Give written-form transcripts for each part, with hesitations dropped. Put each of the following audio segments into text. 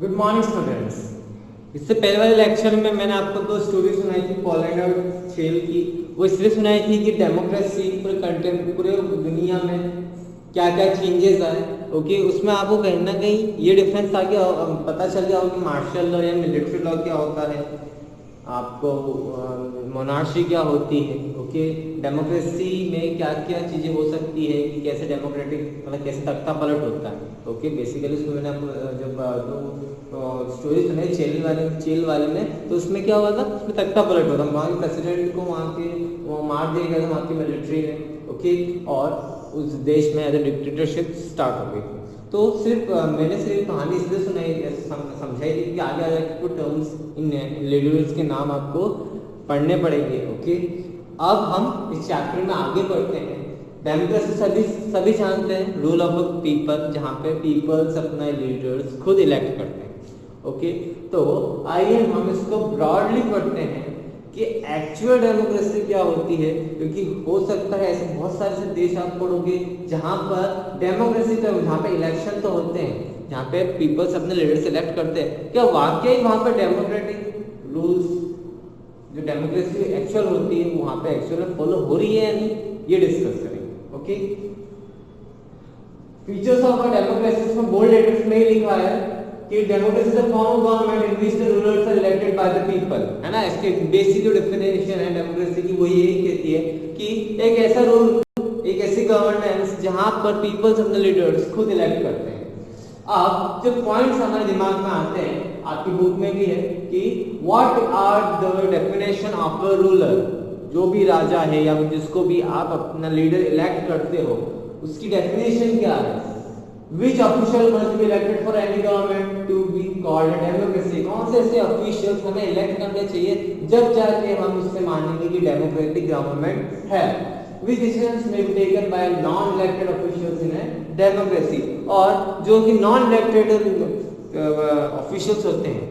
Good morning students. इससे पहले वाले लेक्चर में मैंने आपको दो स्टोरी सुनाई थी पोलैंड और छेल की। वो इसलिए सुनाई थी कि डेमोक्रेसी पूरे दुनिया में क्या क्या चेंजेस आए। ओके, उसमें आपको कहीं ना कहीं ये डिफरेंस था कि पता चल गया हो कि मार्शल लॉ या मिलिट्री लॉ क्या होता है, आपको मोनार्शी क्या होती है। ओके, डेमोक्रेसी में क्या क्या चीज़ें हो सकती है कि कैसे डेमोक्रेटिक मतलब कैसे तख्ता पलट होता है। ओके, बेसिकली उसमें मैंने आपको जब दो स्टोरी सुनाई चेल वाले में, तो उसमें क्या हुआ था, उसमें तख्ता पलट होता, वहाँ के प्रेसिडेंट को वहाँ के वो मार दिया गया था वहाँ की मिलिट्री ने। ओके, और उस देश में एज ए डिक्टेटरशिप स्टार्ट हो गई थी। तो मैंने सिर्फ कहानी इसलिए सुनाई समझाई थी कि आगे आगे कुछ टर्म्स इन लीडर्स के नाम आपको पढ़ने पड़ेंगे। ओके, अब हम इस चैप्टर में आगे बढ़ते हैं। डेमोक्रेसी सभी सभी जानते हैं, रूल ऑफ पीपल, जहाँ पे पीपल्स अपना लीडर्स खुद इलेक्ट करते हैं। ओके, तो आइए हम इसको ब्रॉडली पढ़ते हैं कि एक्चुअल डेमोक्रेसी क्या होती है, क्योंकि हो सकता है ऐसे बहुत सारे से देश आप पढ़ोगे जहां पर डेमोक्रेसी तो जहाँ पे इलेक्शन तो होते हैं, जहाँ पे पीपल्स अपने लीडर सेलेक्ट करते हैं, क्या वाकई वहां पर डेमोक्रेटिक रूल्स जो डेमोक्रेसी एक्चुअल होती है वहां पे एक्चुअल फॉलो हो रही है या नहीं, ये डिस्कस करेंगे। Okay, features of a democracy में बोल्ड लेटर्स में ही लिखा है कि democracy is a form of government in which the rulers are elected by the people, है ना। इसके बेसिक जो डेफिनेशन है डेमोक्रेसी की वो यही कहती है कि एक ऐसा रूल, एक ऐसी गवर्नेंस जहां पर पीपल्स अपने लीडर्स खुद इलेक्ट करते हैं। अब जो पॉइंट्स हमारे दिमाग में आते हैं, आपकी बुक में भी है कि what are the definition of a ruler, जो भी राजा है या जिसको भी आप अपना लीडर इलेक्ट करते हो उसकी डेफिनेशन क्या है। Which official must be elected for any government to be called a democracy? कौन से ऐसे ऑफिशियल्स हमें इलेक्ट करने चाहिए जब जाके हम उससे मानेंगे कि डेमोक्रेटिक गवर्नमेंट है। Which decisions may be taken by non-elected officials in a democracy? और जो कि non-elected ऑफिशियल्स होते हैं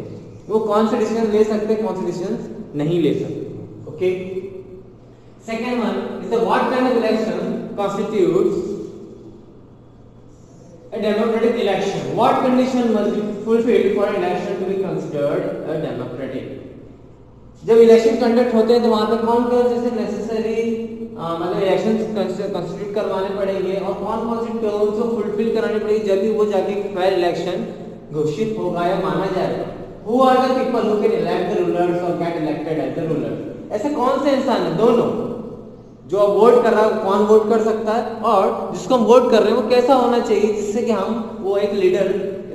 वो कौन से डिसीजन ले सकते हैं, कौन से डिसीजन नहीं ले सकते। Okay, second one is what kind of election constitutes a democratic election. What condition must be fulfilled for election to be considered a democratic? जब इलेक्शन कंडक्ट होते हैं तो वहां पे कौन कौन से नेसेसरी मतलब इलेक्शन कंस्टिट्यूट करवाने पड़ेंगे और कौन कौन सी टर्म्स को फुलफिल करानी पड़ेगी जब भी वो जाके फेयर इलेक्शन घोषित होगा या माना जाएगा। Who are the people who can elect the rulers or get elected as the rulers? ऐसे कौन से इंसान है, दोनों, जो वोट कर रहा है कौन वोट कर सकता है और जिसको हम वोट कर रहे हैं वो कैसा होना चाहिए जिससे कि हम वो एक लीडर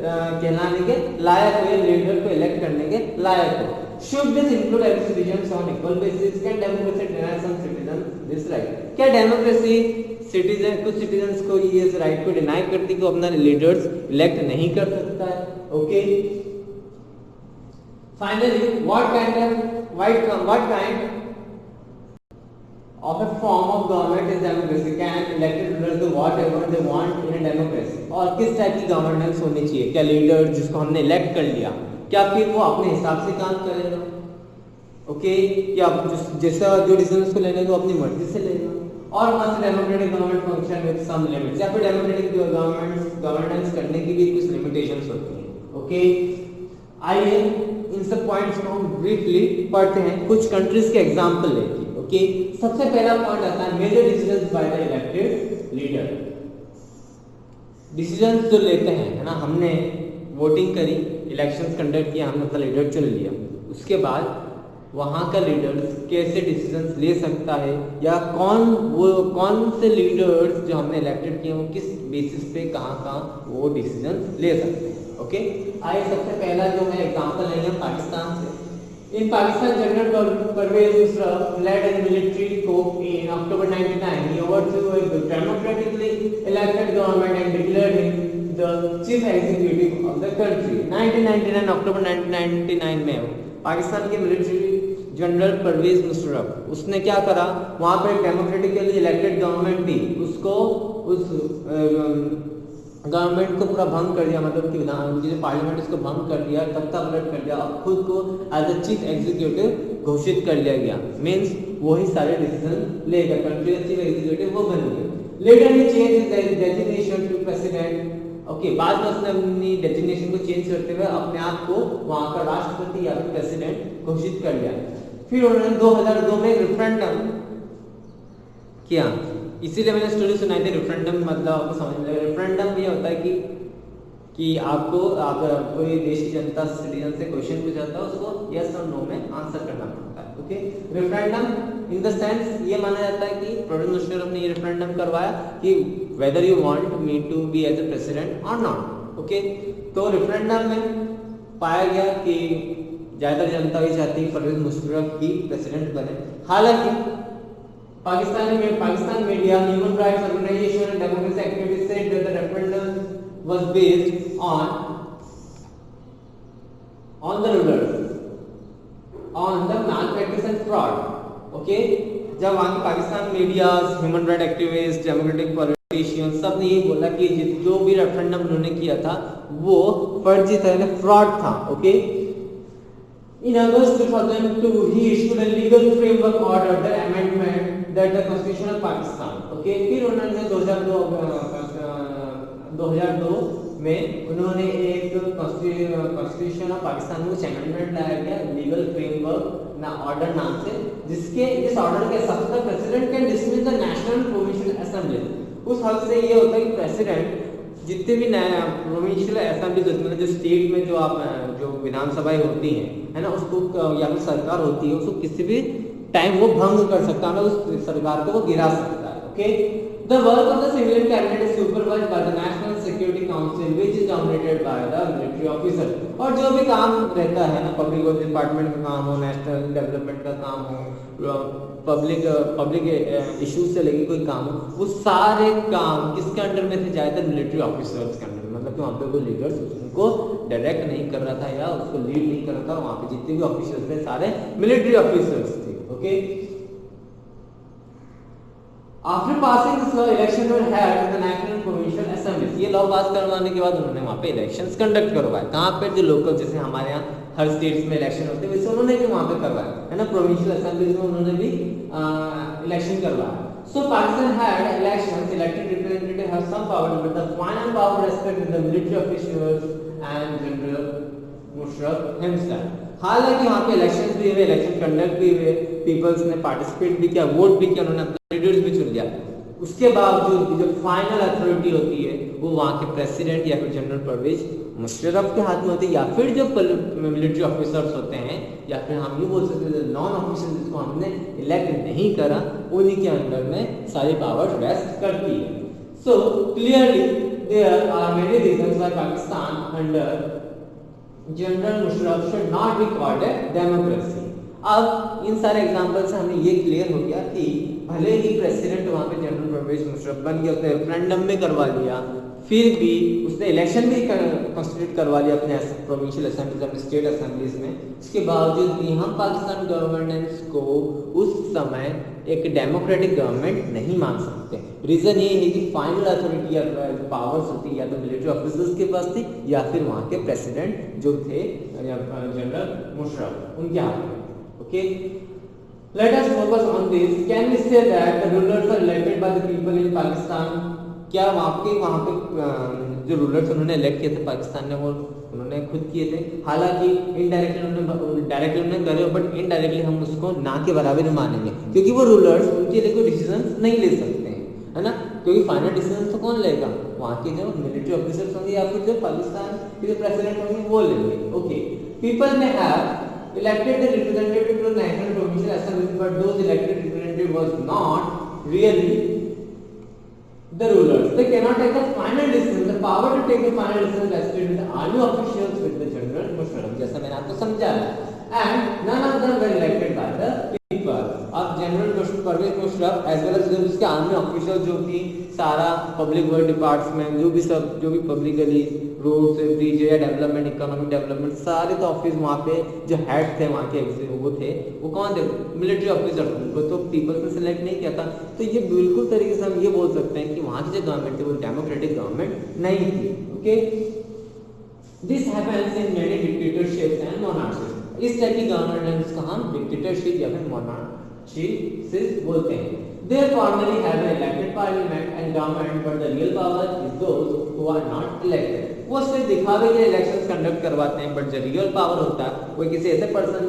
कहलाने के लायक हो, लीडर को इलेक्ट करने के लायक हो। Should this include every citizens on equal basis? Can democracy deny some citizens this right? क्या डेमोक्रेसी सिटीजन कुछ सिटीजन्स को ये राइट को डिनाई करती कि वो अपना लीडर्स इलेक्ट नहीं कर सकता है। Okay, finally what kind of a form of government is democracy? Can elected rulers do whatever they want in a democracy? और किस टाइप की गवर्नेंस होनी चाहिए, क्या लीडर जिसको हमने इलेक्ट कर लिया क्या फिर वो अपने हिसाब से काम करेगा। ओके, क्या जैसा जो डिसीजंस को लेने को अपनी मर्जी से लेगा, और must democratic government function with some limits, या फिर डेमोक्रेटिक गवर्नेंस करने की भी कुछ लिमिटेशंस होती हैं। ओके, आइए इन सब पॉइंट्स को हम ब्रीफली पढ़ते हैं, कुछ कंट्रीज के एग्जांपल लेके। ओके, सबसे पहला पॉइंट आता है major decisions by the elected leader. Decisions जो लेते हैं, है ना, हमने वोटिंग करी, इलेक्शंस कंडक्ट किया, हमने अपना लीडर चुन लिया, उसके बाद वहाँ का लीडर्स कैसे डिसीजंस ले सकता है या कौन से लीडर्स जो हमने इलेक्टेड किए वो किस बेसिस पे कहाँ वो डिसीजंस ले सकते हैं। ओके, आइए सबसे पहला जो है एग्जांपल लेंगे पाकिस्तान से। In Pakistan, General Pervez Musharraf led a military coup in October 1999. He overthrew a democratically elected government and declared him the chief executive of the country. 1999 अक्टूबर 1999 में पाकिस्तान के मिलिट्री जनरल परवेज मुशर्रफ उसने क्या करा, वहाँ पर एक डेमोक्रेटिकली इलेक्टेड गवर्नमेंट थी, उसको उस गवर्नमेंट को पूरा भंग कर दिया, मतलब कि जो पार्लियामेंट उसको भंग कर दिया, तख्ता पलट कर दिया और खुद को एज अ चीफ एग्जीक्यूटिव घोषित कर लिया गया। मींस वही सारे डिसीजन लेकर कंट्री चीफ एग्जीक्यूटिव वो बन गए। Later he change his designation to president. Okay, बाद में उसने अपनी डेजिग्नेशन को चेंज करते हुए अपने आप को वहां का राष्ट्रपति या फिर प्रेसिडेंट घोषित कर लिया। फिर उन्होंने 2002 में रेफरेंडम किया। इसीलिए मैंने स्टोरी सुनाई थी रेफरेंडम मतलब आपको समझ में लगा। रेफरेंडम ये होता है कि आपको कोई देश की जनता सिटीजन से क्वेश्चन पूछा था, उसको यस और नो में आंसर करना पड़ता है। Okay, referendum in the sense ये माना जाता है कि परवेज मुशर्रफ ने ये रेफरेंडम करवाया कि whether you want me to be as a president और नॉट। ओके, तो रेफरेंडम में पाया गया कि ज्यादातर जनता ये चाहती है परवेज मुशर्रफ ही प्रेसिडेंट बने। हालांकि Pakistan media, human rights organisation and democracy activist said that the referendum was based on the rulers, on the malpractice and fraud. Okay, जब वहाँ की Pakistan media, human right activist, democratic politician सब ने ये बोला कि जो भी रेफरेंडम उन्होंने किया था वो फर्जी था, फ्रॉड था। Okay, in August 2002 he issued a legal framework order, the amendment that the constitution of Pakistan. Okay, फिर उन्होंने 2002 में उन्होंने एक कॉन्स्टिट्यूशन ऑफ पाकिस्तान में कुछ अमेंडमेंट लाया गया, लीगल फ्रेमवर्क ना ऑर्डर नाम से, जिस ऑर्डर के हिसाब से president can dismiss the national provincial assembly. उस हद से ये होता है कि प्रेसिडेंट जितने भी प्रोविंशियल असेंबली मतलब जो स्टेट में जो विधानसभाएं होती हैं है ना, उसको या फिर सरकार होती है, उसको किसी भी टाइम वो भंग कर सकता है, उस सरकार को वो गिरा सकता है। Okay, the work of the civilian cabinet is supervised by the National Security Council, which is dominated by the military officer। और जो भी काम रहता है ना, पब्लिक डिपार्टमेंट का काम हो, नेशनल डेवलपमेंट का काम हो, पब्लिक इश्यूज से लेके कोई काम हो, वो सारे काम किसके अंडर में थे? ज्यादातर मिलिट्री ऑफिसर्स के अंडर। मतलब कि वहाँ पे कोई लीडर्स उनको डायरेक्ट नहीं कर रहा था या उसको लीड नहीं कर रहा था, वहाँ पे जितने भी ऑफिसर्स थे सारे मिलिट्री ऑफिसर्स थे। Okay, After passing this law, elections were held in the national provincial assemblies। ये लॉ पास करवाने के बाद उन्होंने वहाँ पे इलेक्शंस कंडक्ट करवाए। कहाँ पे? जो लोकल, जैसे हमारे यहाँ हर स्टेट्स में इलेक्शन होते हैं, वैसे उन्होंने भी वहाँ पे करवाया है ना, प्रोविंशियल असेंबलीज में उन्होंने भी इलेक्शन करवाया। So Pakistan had elections, elected representative have some power, but the final power rests with the military officials and General Musharraf himself। हालांकि वहाँ पे इलेक्शंस भी हुए, इलेक्शन कंडक्ट भी हुए, पीपल्स ने पार्टिसिपेट भी किया, वोट भी किया, उन्होंने अपने लीडर्स भी चुन लिया। उसके बावजूद जो फाइनल अथॉरिटी होती है वो वहाँ के प्रेसिडेंट या फिर जनरल परवेज मुशर्रफ के हाथ में होती है, या फिर जो मिलिट्री ऑफिसर्स होते हैं, या फिर हम ये बोल सकते हैं नॉन ऑफिशियल जिसको हमने इलेक्ट नहीं करा, उन्हीं के अंडर में सारी पावर रेस्ट करती है। So clearly there are many reasons why Pakistan under general Musharraf should not be called a democracy. अब इन सारे एग्जांपल से हमें ये क्लियर हो गया कि भले ही प्रेसिडेंट वहां पे जनरल परवेज मुशर्रफ बन गया, उसने रेफरेंडम में करवा लिया, फिर भी उसने इलेक्शन भी कॉन्स्टिट्यूट करवा लिया अपने प्रोविंशियल असेंबलीज, अपने स्टेट असेंबलीज में, इसके बावजूद भी हम पाकिस्तान गवर्नेंस को उस समय एक डेमोक्रेटिक गवर्नमेंट नहीं मान सकते। रीजन ये है कि फाइनल अथॉरिटी या पावर्स होती या तो मिलिट्री ऑफिसर्स के पास थी या फिर वहाँ के प्रेसिडेंट जो थे जनरल मुशर्रफ, उनके हाथ में। Okay, let us focus on this। Can we say that the rulers are elected by the people in Pakistan? क्या वहाँ पे जो रूलर्स उन्होंने इलेक्ट किए थे पाकिस्तान ने, वो उन्होंने खुद किए थे। हालांकि इनडायरेक्टली डायरेक्टली उन्होंने करे, बट इनडायरेक्टली हम उसको ना के बराबर मानेंगे, क्योंकि वो रूलर्स उनके लिए कोई डिसीजन नहीं ले सकते हैं, है ना, क्योंकि फाइनल डिसीजन तो कौन लेगा? वहाँ के जो मिलिट्री ऑफिसर्स होंगे या फिर जो पाकिस्तान के जो प्रेसिडेंट होंगे वो लेंगे। ओके, पीपल में have elected the representative to the national provincial assembly, but those elected representative was not really the rulers. They cannot take the final decision. The power to take the final decision vested with the army officials, with the general Musharraf, जैसा मैंने आपको समझाया, and none of them were elected by the people। अब general Parvez Musharraf as well as उसके army official जो थी, सारा public work department जो भी पब्लिकली रोड से ब्रिज या डेवलपमेंट, इकोनॉमिक डेवलपमेंट, सारे तो ऑफिस वहाँ पे जो हेड थे वहाँ के वो कौन थे? Military officer. उनको तो पीपल्स ने सिलेक्ट नहीं किया था। तो ये बिल्कुल तरीके से हम ये बोल सकते हैं कि वहाँ की जो गवर्नमेंट थी वो डेमोक्रेटिक गवर्नमेंट नहीं थी। Okay, this happens in many dictatorships and monarchies. इस टाइप की गवर्नेंस को हम डिक्टेटरशिप या फिर मोनार्चीज बोलते हैं। They formally have an elected parliament and government, but the real power is those who who are not elected. वो सिर्फ दिखावे के इलेक्शंस कंडक्ट करवाते हैं, बट जो रियल पावर होता है वो किसी ऐसे पर्सन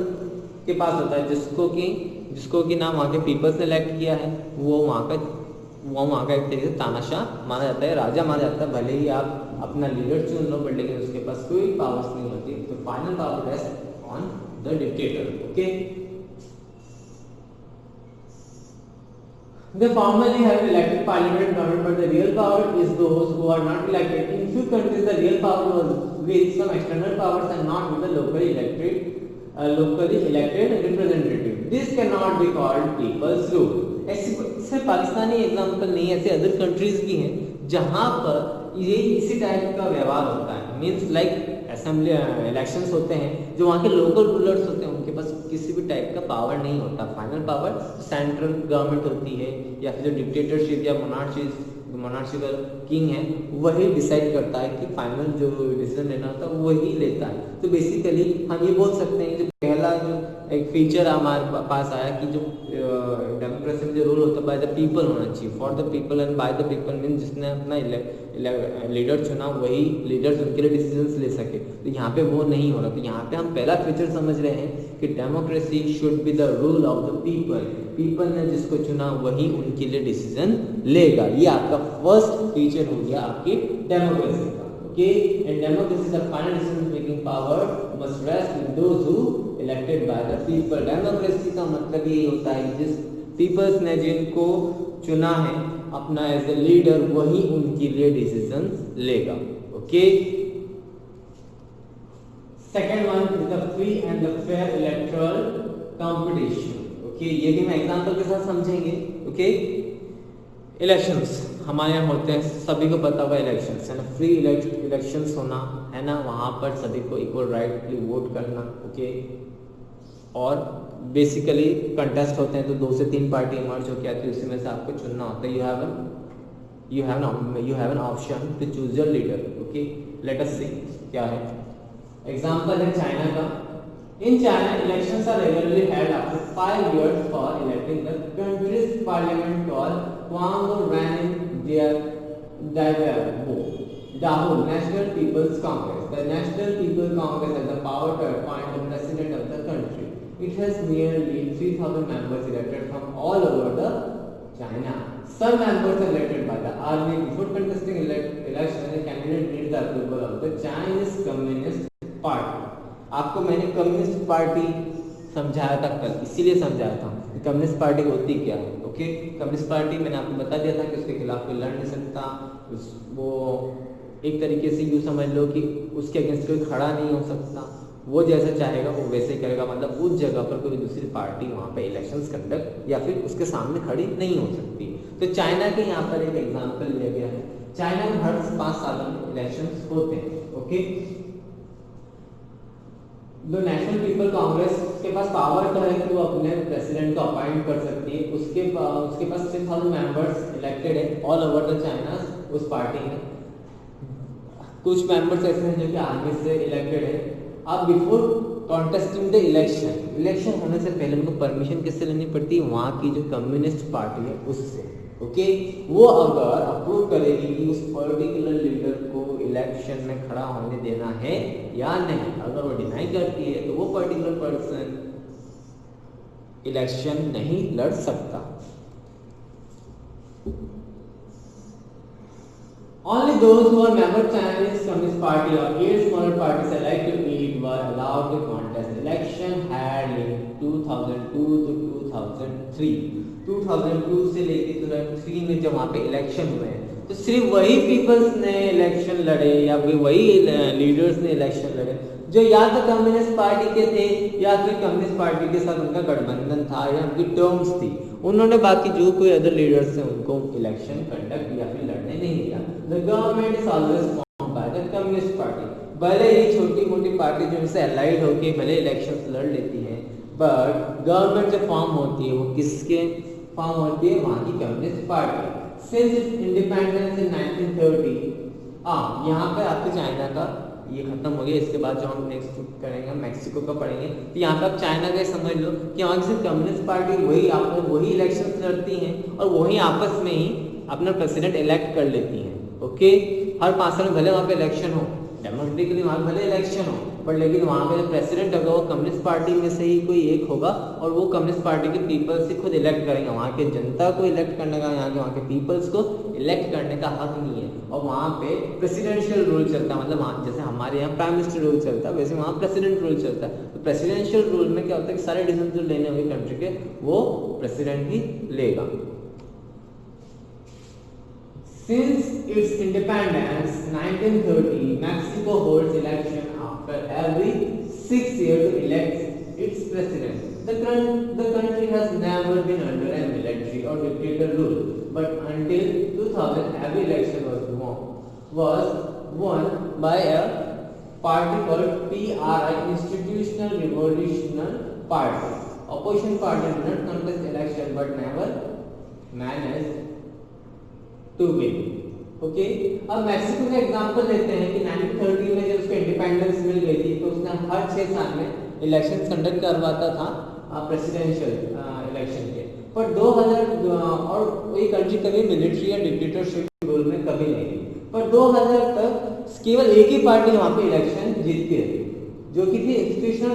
के पास होता है जिसको कि ना वहाँ के पीपल्स ने इलेक्ट किया है, वो वहाँ का एक तरीके से तानाशाह माना जाता है, राजा माना जाता है। भले ही आप अपना लीडर चुन लो, बट लेकिन उसके पास कोई पावर्स नहीं होती। तो final power rest on the dictator. Okay, they formally have elected parliament and government, but the real power is those who are not elected. In few countries, the real power was with some external powers and not with the locally elected representative. This cannot be called people's rule. ऐसे Pakistani example नहीं, ऐसे other countries भी हैं जहाँ पर ये इसी type का व्यवहार होता है। मीन्स लाइक असेंबली इलेक्शंस होते हैं, जो वहाँ के लोकल रूलर्स होते हैं उनके पास किसी भी टाइप का पावर नहीं होता। फाइनल पावर सेंट्रल गवर्नमेंट होती है, या फिर जो डिक्टेटरशिप या मोनार्चिकल किंग है वही डिसाइड करता है कि फाइनल जो डिसीजन लेना होता है वही लेता है। तो बेसिकली हम ये बोल सकते हैं, जो पहला जो एक फीचर हमारे पास आया कि जो डेमोक्रेसी में जो रूल होता है बाय द पीपल होना चाहिए, for the people and bye the people, mean जिसने अपना लीडर चुना वही लीडर्स उनके लिए डिसीजंस ले सके। तो यहाँ पे वो नहीं हो रहा। तो यहाँ पे हम पहला फीचर समझ रहे हैं कि democracy should be the rule of the people. People ने जिसको चुना वही उनके लिए डिसीजन लेगा। ये आपका फर्स्ट फीचर हो गया आपकी डेमोक्रेसी का। Okay, and democracy the final decision making power must rest with those who elected by the people. Democracy का मतलब ये होता है कि जिस पीपल्स ने जिनको चुना है अपना एज ए लीडर वही उनके लिए डिसीजन लेगा। Okay, second one is the free and the fair electoral competition. Okay, ये भी हम एग्जांपल के साथ समझेंगे। ओके, इलेक्शंस हमारे यहाँ होते हैं, सभी को पता होगा इलेक्शंस है ना, फ्री इलेक्शंस होना है ना, वहाँ पर सभी को इक्वल राइटली वोट करना। ओके, और बेसिकली कंटेस्ट होते हैं तो 2 से 3 पार्टी इमर्ज होकर आती है, उसी में से आपको चुनना होता है। You have an option to choose your leader. Okay, let us see क्या है। एग्जांपल है चाइना का। In China elections are regularly held after 5 years for electing the country's parliament called Kwangdo ran in Dahul National People's Congress. The National People's Congress has the power to appoint the president of the country. It has nearly 3,000 members elected from all over the China. Some members are elected by the army. Before contesting election, the candidate needs the approval of the Chinese Communist Party. आपको मैंने communist party समझाया था कल, इसीलिए समझाया था communist party होती क्या है। ओके, कम्युनिस्ट पार्टी मैंने आपको बता दिया था कि उसके खिलाफ कोई लड़ नहीं सकता, वो एक तरीके से यूँ समझ लो कि उसके अगेंस्ट कोई खड़ा नहीं हो सकता, वो जैसा चाहेगा वो वैसे ही करेगा। मतलब उस जगह पर कोई दूसरी पार्टी वहाँ पे इलेक्शंस कंडक्ट या फिर उसके सामने खड़ी नहीं हो सकती। तो चाइना के यहाँ पर एक एग्जाम्पल लिया गया है। चाइना में हर 5 सालों में इलेक्शंस होते हैं। ओके, जो नेशनल पीपल कांग्रेस के पास पावर तो है कि वो अपने प्रेसिडेंट को अपॉइंट कर सकती है। उसके पास 6,000 मेंबर्स इलेक्टेड है ऑल ओवर द चाइना उस पार्टी में। कुछ मेंबर्स ऐसे हैं जो कि आर्मी से इलेक्टेड है। अब बिफोर कॉन्टेस्टिंग द इलेक्शन होने से पहले उनको परमिशन किससे लेनी पड़ती है? वहाँ की जो कम्युनिस्ट पार्टी है उससे। ओके, वो अगर अप्रूव करेगी कि उस पर्टिकुलर लीडर को इलेक्शन में खड़ा होने देना है या नहीं, अगर वो डिनाई करती है तो वो पर्टिकुलर पर्सन इलेक्शन नहीं लड़ सकता। Only those who are member Chinese Communist Party or 8 smaller parties alike to eat were allowed to contest. Election had in 2002 to 2003. 2002 से लेके 2003 में जब वहाँ पे इलेक्शन हुए हैं तो सिर्फ वही पीपल्स ने इलेक्शन लड़े या फिर वही लीडर्स ने इलेक्शन लड़े जो या तो कम्युनिस्ट पार्टी के थे या फिर कम्युनिस्ट पार्टी के साथ उनका गठबंधन था या उनकी टर्म्स थी। उन्होंने बाकी जो कोई अदर लीडर्स हैं उनको इलेक्शन कंडक्ट या फिर लड़ने नहीं दिया। The government is always formed by the communist party. भले ही छोटी मोटी पार्टी जो इनसे अलाइड होकर भले इलेक्शन लड़ लेती है, बट गवर्नमेंट जो फॉर्म होती है वो किसके फॉर्म होती है? वहाँ की communist party. Since independence in 1930, यहाँ पे आपके चाइना का ये खत्म हो गया। इसके बाद जो हम नेक्स्ट करेंगे मैक्सिको का पढ़ेंगे। तो यहाँ पे आप चाइना का समझ लो कि वहाँ की कम्युनिस्ट पार्टी वही इलेक्शन लड़ती हैं और वही आपस में ही अपना प्रेसिडेंट इलेक्ट कर लेती हैं। ओके, हर 5 साल में भले वहाँ पे इलेक्शन हो, डेमोक्रेटिकली वहाँ पे भले इलेक्शन हो, पर लेकिन वहाँ पे जो प्रेसिडेंट होगा वो कम्युनिस्ट पार्टी में से ही कोई एक होगा और वो कम्युनिस्ट पार्टी के पीपल्स से खुद इलेक्ट करेंगे। वहाँ के जनता को इलेक्ट करने का, वहाँ के पीपल्स को इलेक्ट करने का हक नहीं है। और वहाँ पे प्रेसिडेंशियल रूल चलता है, मतलब वहाँ जैसे हमारे यहाँ प्राइम मिनिस्टर रूल चलता है वैसे वहाँ प्रेसिडेंट रूल चलता है। तो प्रेसिडेंशियल रूल में क्या होता है कि सारे डिसीजन जो लेने होंगे कंट्री के वो प्रेसिडेंट ही लेगा। Since its independence 1930, Mexico holds election after every 6 years to elect its president. The country has never been under a military or dictator rule, but until 2000, every election was won by a party called PRI, Institutional Revolutionary Party. Opposition party did not contest election but never managed to win. Okay, अब Mexico का example लेते हैं कि 1930 में जब उसको independence मिल गई थी तो उसने हर 6 साल में इलेक्शन कंडक्ट करवाता था प्रेसिडेंशियल इलेक्शन के। पर 2000 और कोई कंट्री कभी मिलिट्री या डिक्टेटरशिप रूल में कभी नहीं थी, पर 2000 तक केवल एक ही पार्टी वहां पे इलेक्शन जीतती रही जो कि थी institutional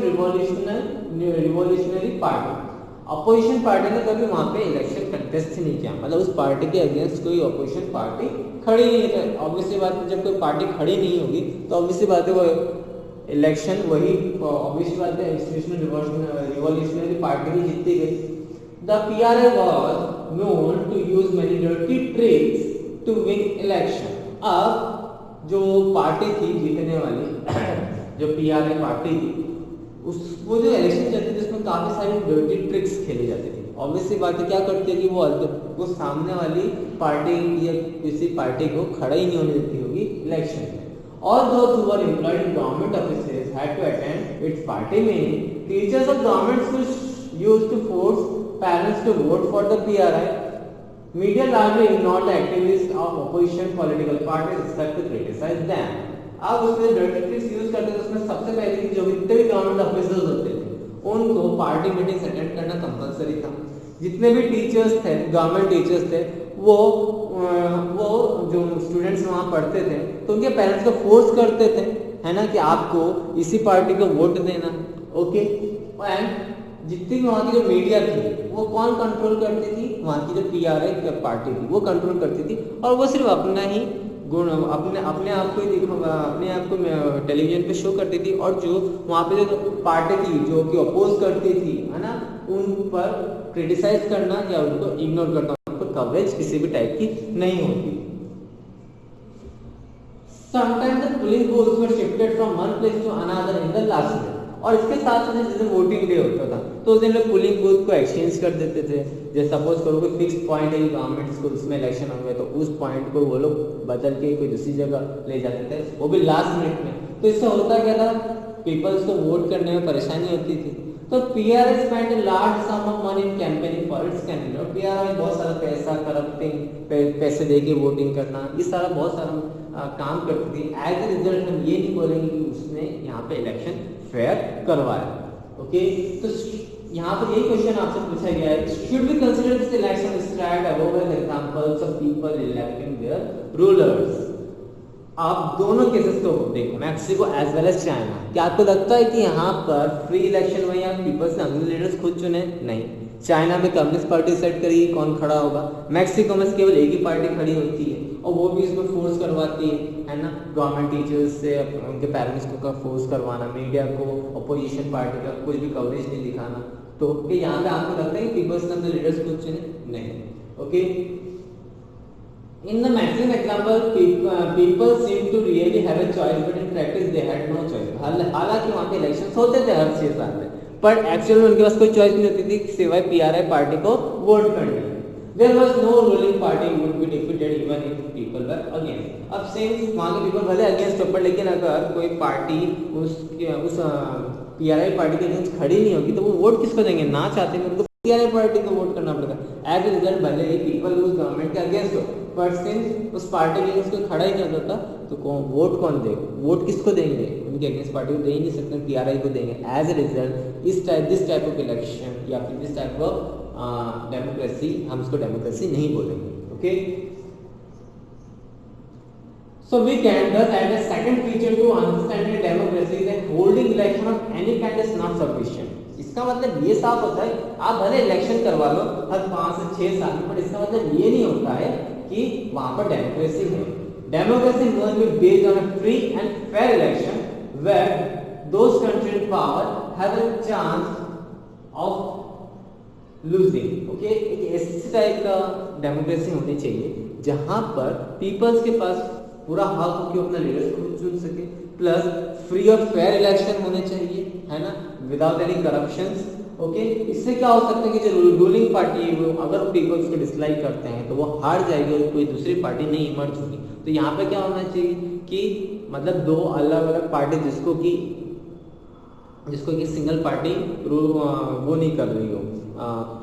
revolutionary party. Opposition party ने कभी वहां पे इलेक्शन कंटेस्ट नहीं किया, मतलब उस पार्टी के अगेंस्ट कोई अपोजिशन पार्टी खड़ी नहीं है। ऑब्वियसली बात है, जब कोई पार्टी खड़ी नहीं होगी तो ऑब्वियसली बात है वो इलेक्शन वही ऑब्वियसली बात है इंस्टीट्यूशनल रिवॉल्यूशनरी पार्टी ही जीतती गई। The PRI was known to use many dirty tricks to win election. अब जो पार्टी थी जीतने वाली जो PRI पार्टी थी वो जो इलेक्शन चलती थी उसमें काफी सारी डर्टी ट्रिक्स खेली जाती थी। ऑब्वियसली बात है क्या करती है कि वो सामने वाली पार्टी या किसी पार्टी को खड़ा ही नहीं होने देती होगी इलेक्शन में। All those who were employed in government offices had to attend its party meeting. Teachers of government schools used to force parents to vote for the PRI. Media largely ignored the activists of opposition political parties except to criticize them. अब उसमें dirty tricks use करते थे, उसमें सबसे पहले कि जो जितने भी गवर्नमेंट ऑफिसर्स होते थे उनको पार्टी मीटिंग्स अटेंड करना कंपलसरी था। जितने भी टीचर्स थे, गवर्नमेंट टीचर्स थे, वो जो स्टूडेंट्स वहाँ पढ़ते थे तो उनके पेरेंट्स को फोर्स करते थे, है ना, कि आपको इसी पार्टी को वोट देना। ओके, एंड जितनी भी वहाँ की जो मीडिया थी वो कौन कंट्रोल करती थी? वहाँ की जो PRI पार्टी थी वो कंट्रोल करती थी, और वो सिर्फ अपना ही गुण अपने आप को ही अपने आप को टेलीविजन पे शो करती थी, और जो वहाँ पे जो पार्टी थी जो कि अपोज करती थी, है ना, उन पर क्रिटिसाइज करना या उनको इग्नोर करना, उनको कवरेज किसी भी टाइप की नहीं होती। Sometimes the polling booths were shifted from one place to another in the last minute. और इसके साथ साथ जिस दिन वोटिंग डे होता था तो उस दिन लोग पोलिंग बूथ को एक्सचेंज कर देते थे। जैसे सपोज करो कोई फिक्स पॉइंट है गवर्नमेंट स्कूल्स में इलेक्शन हो गए तो उस पॉइंट को वो लोग बदल के कोई दूसरी जगह ले जाते थे, वो भी लास्ट मिनट में। तो इससे होता क्या था, पीपल्स को वोट करने में परेशानी होती थी। तो PRI spent a large sum of money in campaigning for its candidate। PRI बहुत सारा पैसा करप्टिंग पैसे दे के वोटिंग करना, ये सारा बहुत सारा काम करती थी। एज ए रिजल्ट हम ये नहीं बोलेंगे कि उसने यहाँ पे इलेक्शन फेयर करवाया। ओके, तो यहाँ पर यही क्वेश्चन आपसे पूछा गया है, should we consider this election stride above as examples of people electing their rulers. आप दोनों केसेस को देखो, Mexico as well as China. क्या आपको लगता है कि यहाँ पर फ्री इलेक्शन हुए या पीपल्स ने अपने लीडर्स खुद चुने? नहीं। चाइना में कम्युनिस्ट पार्टी सेट करेगी कौन खड़ा होगा, मैक्सिको में केवल एक ही पार्टी खड़ी होती है और वो भी इसको फोर्स करवाती है ना, गवर्नमेंट टीचर्स से उनके पेरेंट्स को फोर्स करवाना, मीडिया को अपोजिशन पार्टी का कुछ भी कवरेज नहीं दिखाना। तो यहाँ पे आपको लगता है कि पीपल्स ने अपने लीडर्स खुद चुने? नहीं। Okay, in the maximum example people seem to really have a choice but in practice they had no choice। हालांकि वहाँ पे इलेक्शंस होते थे हर 6 साल में, पर एक्चुअल में उनके पास कोई चॉइस नहीं होती थी सिवाय PRI पार्टी को वोट करने। There was no ruling party would be defeated even if people were against। अब सेम वहाँ के पीपल भले अगेंस्ट हो, पर लेकिन अगर कोई पार्टी उस PRI पार्टी के अगेंस्ट खड़ी नहीं होगी तो वो वोट किसको देंगे? ना चाहते हैं उनको PRI पार्टी को वोट करना पड़ेगा। एज ए रिजल्ट भले ही पीपल उस गवर्नमेंट के अगेंस्ट हो, पर सिंस उस पार्टी के अगेंस्ट कोई खड़ा ही नहीं होता तो वोट कौन देगा? वोट किसको देंगे? उनके अगेंस्ट पार्टी को दे ही नहीं सकते, PRI को देंगे। As a result this type of election या फिर दिस टाइप ऑफ डेमोक्रेसी, हम इसको डेमोक्रेसी नहीं बोलेंगे। Okay, So we can thus add a second feature to understanding democracy that holding election of any kind is not sufficient. इसका मतलब ये साफ होता है, आप भले इलेक्शन करवा लो हर 5 से 6 साल में, पर इसका मतलब ये नहीं होता है कि वहां पर डेमोक्रेसी है. Democracy must be based on a free and fair election where those countries in power have a chance of losing. Okay, एक ऐसी टाइप का डेमोक्रेसी होनी चाहिए जहां पर पीपल्स के पास पूरा हक हो कि अपना लीडर खुद चुन सके, प्लस फ्री और फेयर इलेक्शन होने चाहिए, है ना, विदाउट एनी करप्शंस. ओके, इससे क्या हो सकता है कि जो रूलिंग पार्टी है वो अगर पीपल्स को डिसलाइक करते हैं तो वो हार जाएगी और कोई दूसरी पार्टी नहीं इमर्ज होगी. तो यहाँ पे क्या होना चाहिए कि मतलब दो अलग अलग पार्टी जिसको कि सिंगल पार्टी वो नहीं कर रही हो,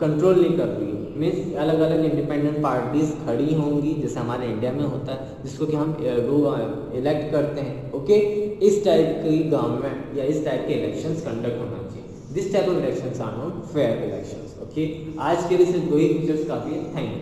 कंट्रोल नहीं कर रही हो, मीन्स अलग अलग इंडिपेंडेंट पार्टीज खड़ी होंगी जैसे हमारे इंडिया में होता है जिसको कि हम इलेक्ट करते हैं. ओके, इस टाइप की गवर्नमेंट या इस टाइप के इलेक्शंस कंडक्ट होना चाहिए. This type of elections are not fair elections. Okay, आज के लिए सिर्फ 2 ही फीचर्स काफी है. Thank you.